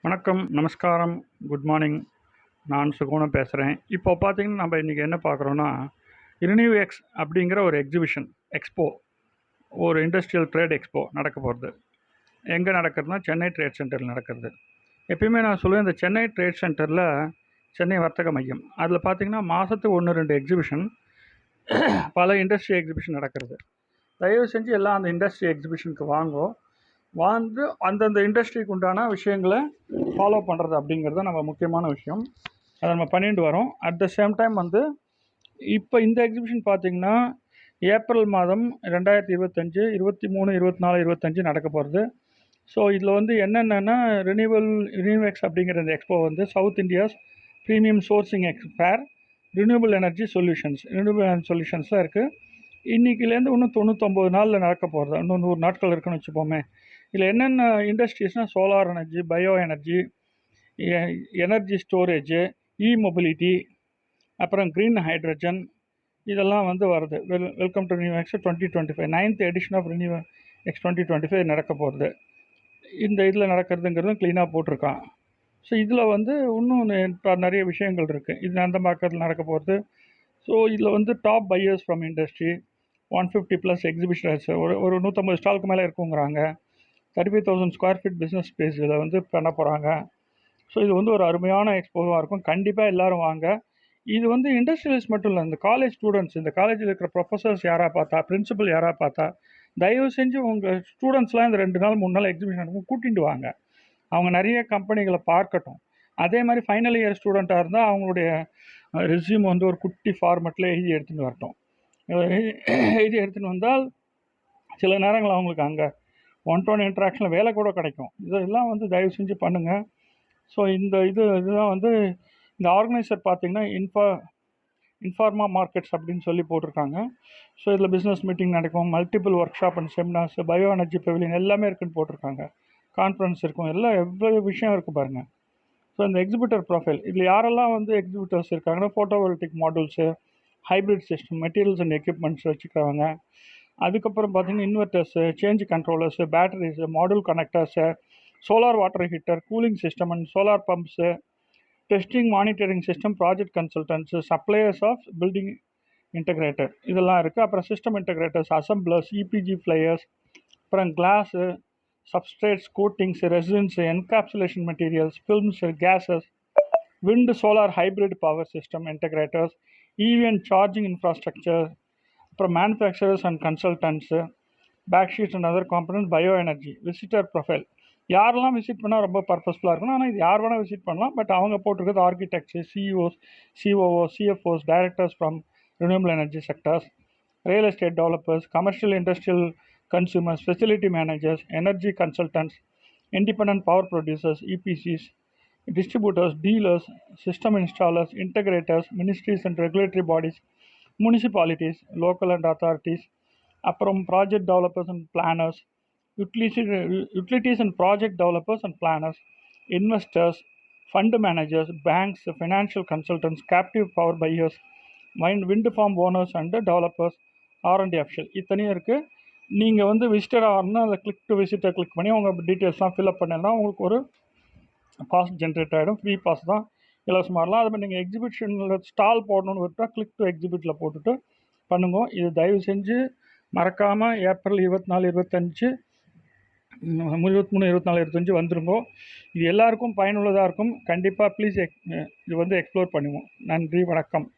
வணக்கம், நமஸ்காரம், good morning. நான் சுகுணம் பேசுகிறேன். இப்போ பார்த்தீங்கன்னா, நம்ம இன்றைக்கி என்ன பார்க்குறோன்னா, ரினியூ எக்ஸ் அப்படிங்கிற ஒரு எக்ஸிபிஷன், எக்ஸ்போ, ஒரு இண்டஸ்ட்ரியல் ட்ரேட் எக்ஸ்போ நடக்க போகிறது. எங்கே நடக்கிறதுனா, சென்னை ட்ரேட் சென்டரில் நடக்கிறது. எப்பயுமே நான் சொல்லுவேன், இந்த சென்னை ட்ரேட் சென்டரில், சென்னை வர்த்தக மையம், அதில் பார்த்தீங்கன்னா மாதத்துக்கு 1-2 எக்ஸிபிஷன், பல இண்டஸ்ட்ரி எக்ஸிபிஷன் நடக்கிறது. தயவு செஞ்சு எல்லாம் அந்த இண்டஸ்ட்ரி எக்ஸிபிஷனுக்கு வந்து அந்தந்த இண்டஸ்ட்ரிக்கு உண்டான விஷயங்களை ஃபாலோ பண்ணுறது அப்படிங்கிறது நம்ம முக்கியமான விஷயம். அதை நம்ம பண்ணிட்டு வரோம். அட் த சேம் டைம் வந்து இப்போ இந்த எக்ஸிபிஷன் பார்த்திங்கன்னா ஏப்ரல் மாதம் 2025, 23, 24, 25 நடக்க போகிறது. ஸோ இதில் வந்து என்னென்னா ரினியூஎக்ஸ் அப்படிங்கிற இந்த எக்ஸ்போ வந்து south India's premium sourcing fair, renewable energy solutions தான் இருக்குது. இன்றைக்கிலேருந்து இன்னும் 99 நாளில் நடக்க போகிறது. இன்னும் 100 நாட்கள் இருக்குன்னு வச்சுப்போமே. இதில் என்னென்ன இண்டஸ்ட்ரீஸ்னால் solar energy, bio energy, energy storage, mobility, அப்புறம் க்ரீன் ஹைட்ரஜன், இதெல்லாம் வந்து வருது. Welcome to renew X 2025, 9th edition of renew X 2025 நடக்க போகிறது. இந்த இதில் நடக்கிறதுங்கிறதும் க்ளீனாக போட்டிருக்கான். ஸோ இதில் வந்து இன்னும் இப்போ நிறைய விஷயங்கள் இருக்குது. இது அந்த பக்கத்தில் நடக்க போகிறது. ஸோ இதில் வந்து டாப் பையர்ஸ் ஃப்ரம் இண்டஸ்ட்ரி, 150+ எக்ஸிபிஷனர்ஸ், ஒரு 150 ஸ்டாலுக்கு மேலே இருக்குங்கிறாங்க. 35,000 ஸ்கொயர் ஃபீட் பிஸ்னஸ் ஸ்பேஸ் இதில் வந்து பண்ண போகிறாங்க. ஸோ இது வந்து ஒரு அருமையான எக்ஸ்போவாக இருக்கும். கண்டிப்பாக எல்லோரும் வாங்க. இது வந்து இண்டஸ்ட்ரியலிஸ்ட் மட்டும் இல்லை, இந்த காலேஜ் ஸ்டூடெண்ட்ஸ், இந்த காலேஜில் இருக்கிற ப்ரொஃபஸர்ஸ் யாராக பார்த்தா, பிரின்சிபல் யாராக பார்த்தா, தயவு செஞ்சு உங்கள் ஸ்டூடெண்ட்ஸ்லாம் இந்த 2 நாள் 3 நாள் எக்ஸிபிஷன் நடக்கும் கூட்டிகிட்டு வாங்க. அவங்க நிறைய கம்பெனிகளை பார்க்கட்டும். அதே மாதிரி ஃபைனல் இயர் ஸ்டூடெண்ட்டாக இருந்தால் அவங்களுடைய ரெஸ்யூம் வந்து ஒரு குட்டி ஃபார்மெட்டில் எழுதி எடுத்துகிட்டு வரட்டும். எழுதி எடுத்துகிட்டு வந்தால் சில நேரங்கள் அவங்களுக்கு அங்கே 1-to-1 இன்ட்ராக்ஷனில் வேலை கூட கிடைக்கும். இதெல்லாம் வந்து தயவு செஞ்சு பண்ணுங்கள். ஸோ இதுதான் வந்து இந்த ஆர்கனைசர் பார்த்திங்கன்னா இன்ஃபார்மா மார்க்கெட்ஸ் அப்படின்னு சொல்லி போட்டிருக்காங்க. ஸோ இதில் பிஸ்னஸ் மீட்டிங் நடக்கும், multiple work shop and seminars, bio energy pavilion எல்லாமே இருக்குன்னு போட்டிருக்காங்க. கான்ஃபரன்ஸ் இருக்கும், எல்லாம் எவ்வளோ விஷயம் இருக்குது பாருங்கள். ஸோ இந்த எக்ஸிபிட்டர் ப்ரொஃபைல், இதில் யாரெல்லாம் வந்து எக்ஸிபிட்டர்ஸ் இருக்காங்கன்னா, photovoltaic modules, hybrid system, materials and equipments வச்சுக்கிறவங்க. அதுக்கப்புறம் பார்த்திங்கன்னா inverters, change controllers, batteries, module connectors, solar water heater, cooling system and solar pumps, testing monitoring system, project consultants, suppliers of building integrator இதெல்லாம் இருக்குது. அப்புறம் system integrators, assemblers, EPG flyers, அப்புறம் glass, substrates, coatings, resins, encapsulation materials, films, gases, wind solar hybrid power system integrators, EV and charging infrastructure, அப்புறம் manufacturers and consultants, backsheets and other components, bio energy. Visitor profile, யாரெல்லாம் visit பண்ணால் ரொம்ப பர்பஸ்ஃபுல்லாக இருக்கணும். ஆனால் இது யார் வேணால் விசிட் பண்ணலாம். பட் அவங்க போட்டிருக்கிறது architects, CEOs, COO, CFOs, directors from renewable energy sectors, real estate developers, commercial industrial consumers, facility managers, energy consultants, independent power producers, EPCs, distributors, dealers, system installers, integrators, ministries and regulatory bodies, municipalities, local and authorities, அப்புறம் project developers and planners, utilities and project developers and planners, investors, fund managers, banks, financial consultants, captive power buyers, wind farm owners and developers, R and D official, இத்தனையும் இருக்குது. நீங்கள் வந்து visitor ஆகணும்னா அதை click to visitor click பண்ணி உங்கள் டீட்டெயில்ஸ்லாம் fill up பண்ணினா உங்களுக்கு ஒரு பாஸ் ஜென்ரேட் ஆகிடும். ஃப்ரீ பாஸ் தான், இலவசமாக வரலாம். அது மாதிரி நீங்கள் எக்ஸிபிஷனில் ஸ்டால் போடணுன்னு விட்டால் கிளிக் டு எக்ஸிபிட்டில் போட்டுட்டு பண்ணுங்க. இது தயவு செஞ்சு மறக்காமல் ஏப்ரல் 24, 25, 23, 24, 25 வந்துருங்கோ. இது எல்லாருக்கும் பயனுள்ளதாக இருக்கும். கண்டிப்பாக ப்ளீஸ் இது வந்து எக்ஸ்ப்ளோர் பண்ணுவோம். நன்றி, வணக்கம்.